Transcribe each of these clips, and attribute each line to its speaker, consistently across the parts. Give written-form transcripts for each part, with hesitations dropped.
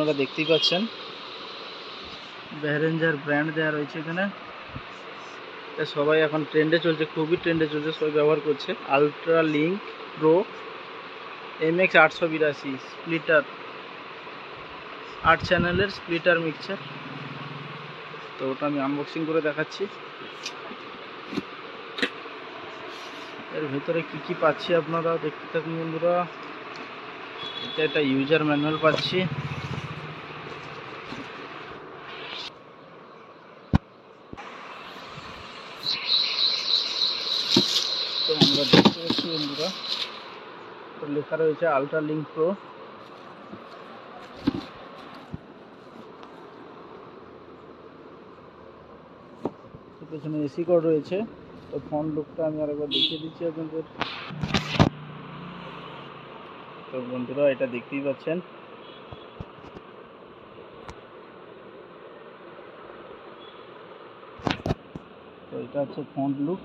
Speaker 1: আপনারা দেখতেই পাচ্ছেন বেহেরেঞ্জার ব্র্যান্ড দেওয়া রয়েছে এখানে। এটা সবাই এখন ট্রেন্ডে চলছে, খুবই ট্রেন্ডে চলছে, সবাই ব্যবহার করছে। Ultra link pro MX 882 splitter 8 চ্যানেলের স্প্লিটার মিক্সচার। তো ওটা আমি আনবক্সিং করে দেখাচ্ছি। এর ভেতরে কি কি পাচ্ছি আপনারা দেখতে থাকুন বন্ধুরা। এটা একটা ইউজার ম্যানুয়াল পাচ্ছি। তো আমরা দেখতে পাচ্ছি বন্ধুরা, লেখা রয়েছে আলট্রা লিঙ্ক প্রো। পেছনে এসি কোড রয়েছে। তো ফ্রন্ট লুকটা আমি আরেকবার দেখিয়ে দিচ্ছি আপনাদের। তো বন্ধুরা এটা দেখতেই পাচ্ছেন। তো এটা হচ্ছে ফ্রন্ট লুক।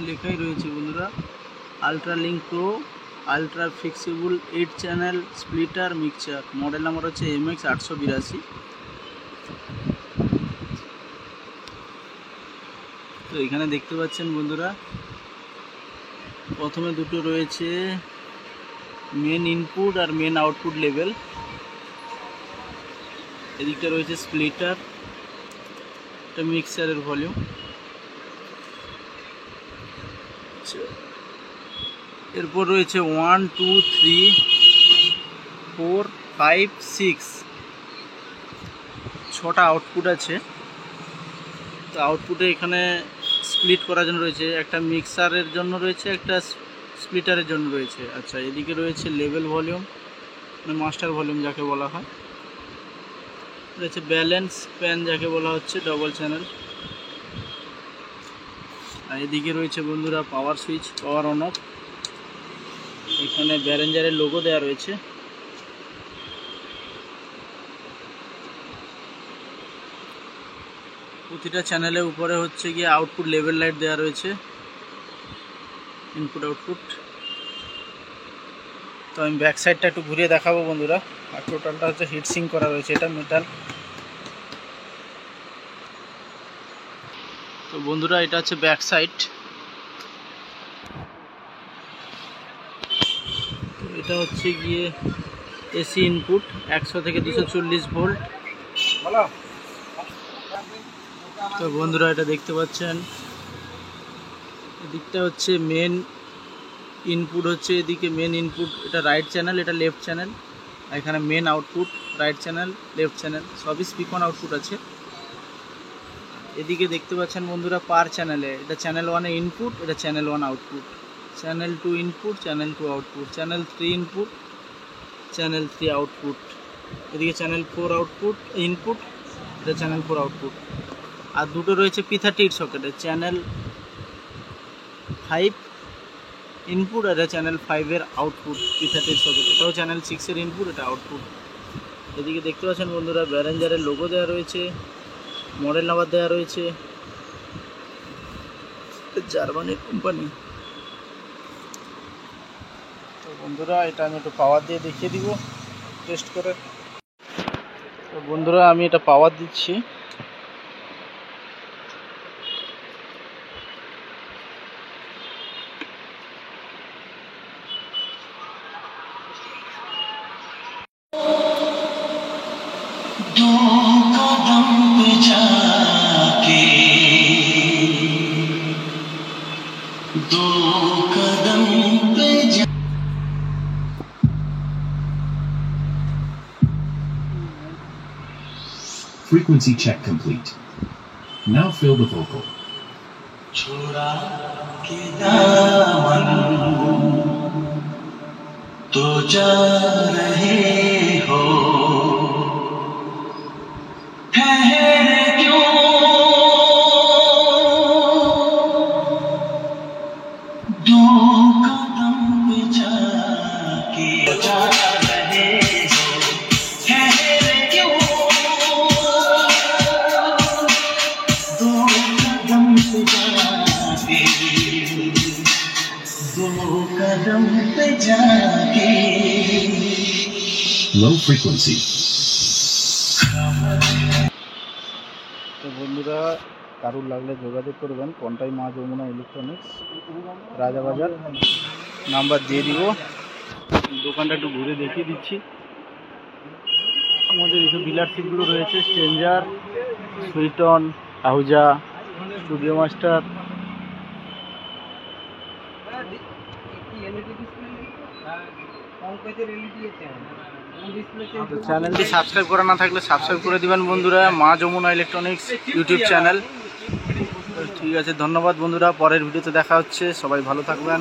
Speaker 1: লেখাই রয়েছে বন্ধুরা ultra link pro ultra flexible 8 channel splitter mixture. Model number হচ্ছে MX 882। তো এখানে দেখতে পাচ্ছেন বন্ধুরা, প্রথমে দুটো রয়েছে মেন ইনপুট আর মেন আউটপুট লেভেল। এদিকটা রয়েছে স্প্লিটার, এটা মিক্সারের ভলিউম। এরপর রয়েছে 1 2 3 4 5 6 ছটা আউটপুট আছে। তো আউটপুটে এখানে স্প্লিট করার জন্য রয়েছে, একটা মিক্সারের জন্য রয়েছে, একটা স্প্লিটারের জন্য রয়েছে। আচ্ছা, এদিকে রয়েছে লেভেল ভলিউম, মানে মাস্টার ভলিউম যাকে বলা হয়। রয়েছে ব্যালেন্স প্যান যাকে বলা হচ্ছে, ডবল চ্যানেল। আর এদিকে রয়েছে বন্ধুরা পাওয়ার সুইচ, পাওয়ার অন অফ। এখানে বেহেরেঞ্জারের লোগো দেওয়া রয়েছে। প্রতিটা চ্যানেলের উপরে হচ্ছে গিয়ে আউটপুট লেভেল লাইট দেওয়া রয়েছে, ইনপুট আউটপুট। তো আমি ব্যাক সাইডটা একটু ঘুরিয়ে দেখাবো বন্ধুরা। আর টোটালটা হচ্ছে হিট সিঙ্ক করা রয়েছে, এটা মেটাল। তো বন্ধুরা এটা হচ্ছে ব্যাক সাইড। তো এটা হচ্ছে গিয়ে এসি ইনপুট 100 থেকে 240 ভোল্ট। তো বন্ধুরা এটা দেখতে পাচ্ছেন, এদিকটা হচ্ছে মেন ইনপুট, হচ্ছে এদিকে মেন ইনপুট, এটা রাইট চ্যানেল, এটা লেফট চ্যানেল। এখানে main output, right channel, left channel, সবই স্পিকন আউটপুট আছে। এদিকে দেখতে পাচ্ছেন বন্ধুরা পার চ্যানেলে, এটা চ্যানেল 1 এ ইনপুট, এটা channel 1 output, channel 2 input, channel 2 output, channel 3 input, channel 3 output. এদিকে চ্যানেল 4 আউটপুট ইনপুট, এটা চ্যানেল 4 আউটপুট। আর দুটো রয়েছে P30 সকেটে, চ্যানেল 5 ইনপুট, আর চ্যানেল 5 এর আউটপুট P30 সকেট। এটাও চ্যানেল 6 এর ইনপুট, এটা আউটপুট। এদিকে দেখতে পাচ্ছেন বন্ধুরা বেহেরেঞ্জারের লোগো দেওয়া রয়েছে, মডেল নাম্বার দেওয়া রয়েছে, জার্মানির কোম্পানি। তো বন্ধুরা এটা আমি একটু পাওয়ার দিয়ে দেখিয়ে দিব টেস্ট করে। তো বন্ধুরা আমি এটা পাওয়ার দিচ্ছি।
Speaker 2: Frequency check complete. Now fill the vocal.
Speaker 3: छोड़ा के दामन तो जा रहे हो, ठहरे क्यों दो कदम पे जाके जा रहे हो, ठहरे क्यों दो कदम पे जाके कदम पे जाके
Speaker 2: Low frequency.
Speaker 1: তো বন্ধুরা, কারুর লাগলে যোগাযোগ করবেন। কোনটাই মা যমুনা ইলেকট্রনিক্স, রাজাবাজার, নাম্বার দিয়ে দিব। দোকানটা একটু ঘুরে দেখিয়ে দিচ্ছি। আমাদের এইসব ডিলারশিপগুলো রয়েছে স্ট্রেঞ্জার, সুইটন, আহুজা, স্টুডিও মাস্টার। চ্যানেলটি সাবস্ক্রাইব করা না থাকলে সাবস্ক্রাইব করে দিবেন বন্ধুরা, মা যমুনা ইলেকট্রনিক্স ইউটিউব চ্যানেল। ঠিক আছে, ধন্যবাদ বন্ধুরা, পরের ভিডিওতে দেখা হচ্ছে। সবাই ভালো থাকবেন।